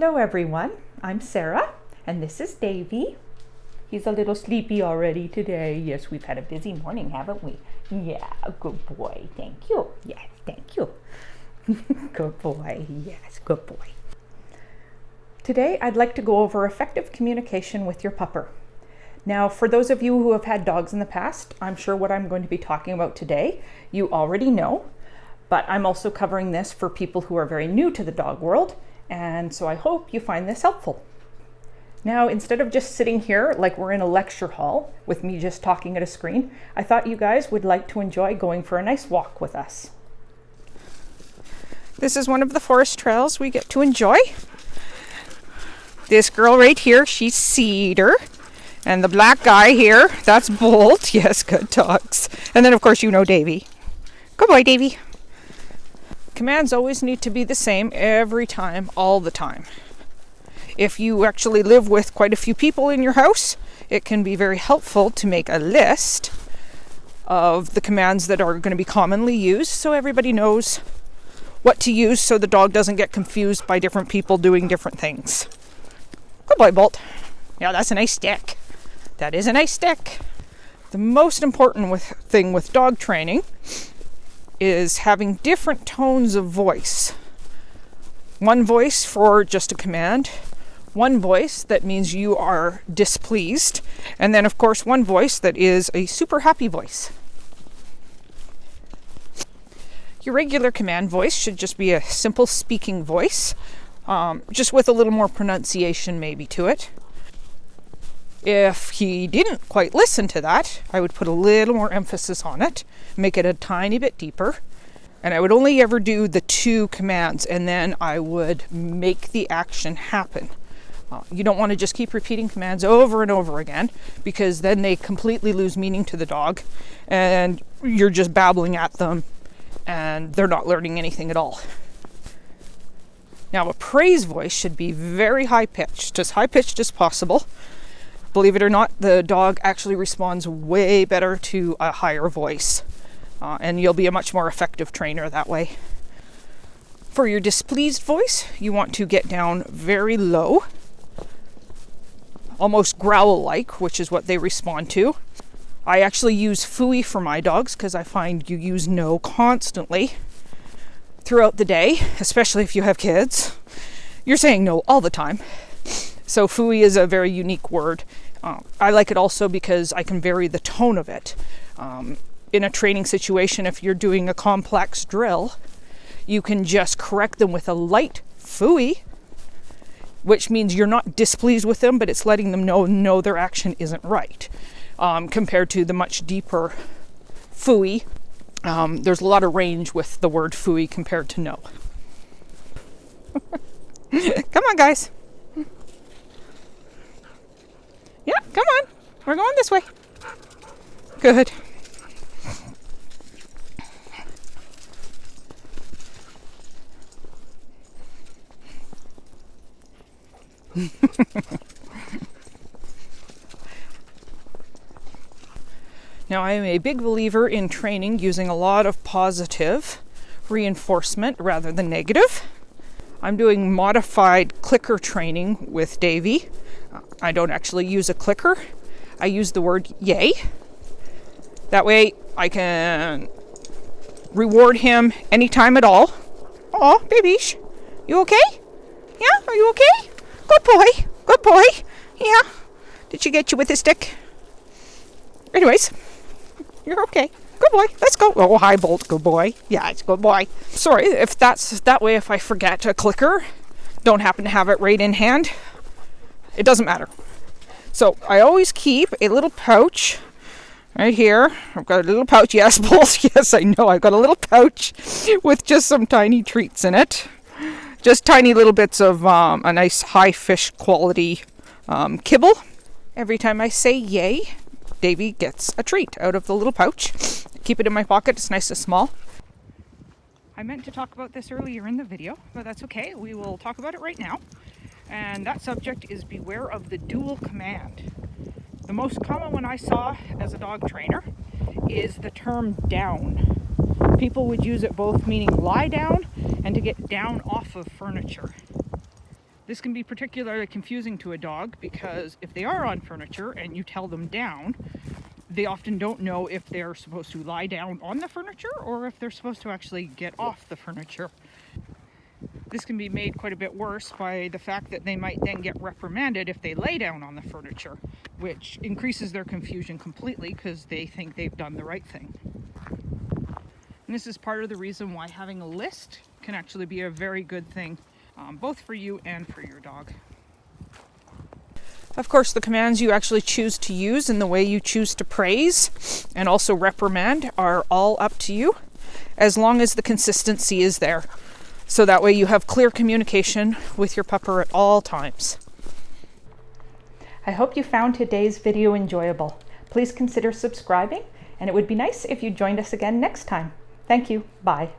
Hello everyone, I'm Sarah and this is Davy. He's a little sleepy already today. Yes, we've had a busy morning, haven't we? Yeah, good boy, thank you. Yes, thank you. Good boy, yes, good boy. Today I'd like to go over effective communication with your pupper. Now, for those of you who have had dogs in the past, I'm sure what I'm going to be talking about today you already know, but I'm also covering this for people who are very new to the dog world, and so I hope you find this helpful. Now, instead of just sitting here like we're in a lecture hall with me just talking at a screen, I thought you guys would like to enjoy going for a nice walk with us. This is one of the forest trails we get to enjoy. This girl right here, she's Cedar. And the black guy here, that's Bolt. Yes, good dogs. And then, of course, you know Davy. Good boy, Davy. Commands always need to be the same every time, all the time. If you actually live with quite a few people in your house, it can be very helpful to make a list of the commands that are going to be commonly used so everybody knows what to use so the dog doesn't get confused by different people doing different things. Good boy, Bolt. Yeah, that's a nice stick. That is a nice stick. The most important thing with dog training is having different tones of voice. One voice for just a command, one voice that means you are displeased, and then of course one voice that is a super happy voice. Your regular command voice should just be a simple speaking voice, just with a little more pronunciation maybe to it. If he didn't quite listen to that, I would put a little more emphasis on it, make it a tiny bit deeper, and I would only ever do the 2 commands, and then I would make the action happen. You don't want to just keep repeating commands over and over again, because then they completely lose meaning to the dog, and you're just babbling at them, and they're not learning anything at all. Now, a praise voice should be very high-pitched, as high-pitched as possible. Believe it or not, the dog actually responds way better to a higher voice, and you'll be a much more effective trainer that way. For your displeased voice, you want to get down very low, almost growl-like, which is what they respond to. I actually use phooey for my dogs because I find you use no constantly throughout the day, especially if you have kids. You're saying no all the time. So phooey is a very unique word. I like it also because I can vary the tone of it. In a training situation, if you're doing a complex drill, you can just correct them with a light phooey, which means you're not displeased with them, but it's letting them know, no, their action isn't right. Compared to the much deeper phooey, there's a lot of range with the word phooey compared to no. Come on, guys. Yeah, come on. We're going this way. Good. Now, I am a big believer in training using a lot of positive reinforcement rather than negative. I'm doing modified clicker training with Davy. I don't actually use a clicker. I use the word yay. That way I can reward him anytime at all. Aw, babyish. You okay? Yeah, are you okay? Good boy. Good boy. Yeah. Did she get you with a stick? Anyways, you're okay. Good boy. Let's go. Oh, hi, Bolt. Good boy. Yeah, it's good boy. Sorry, if that's that way, if I forget a clicker, don't happen to have it right in hand, it doesn't matter. So I always keep a little pouch right here. I've got a little pouch. Yes, Bolt. Yes, I know. I've got a little pouch with just some tiny treats in it. Just tiny little bits of a nice high fish quality kibble. Every time I say yay, Davy gets a treat out of the little pouch. Keep it in my pocket. It's nice and small. I meant to talk about this earlier in the video, but that's okay. We will talk about it right now. And that subject is beware of the dual command. The most common one I saw as a dog trainer is the term down. People would use it both meaning lie down and to get down off of furniture. This can be particularly confusing to a dog because if they are on furniture and you tell them down, they often don't know if they're supposed to lie down on the furniture or if they're supposed to actually get off the furniture. This can be made quite a bit worse by the fact that they might then get reprimanded if they lay down on the furniture, which increases their confusion completely because they think they've done the right thing. And this is part of the reason why having a list can actually be a very good thing, both for you and for your dog. Of course, the commands you actually choose to use and the way you choose to praise and also reprimand are all up to you, as long as the consistency is there. So that way you have clear communication with your pupper at all times. I hope you found today's video enjoyable. Please consider subscribing, and it would be nice if you joined us again next time. Thank you. Bye.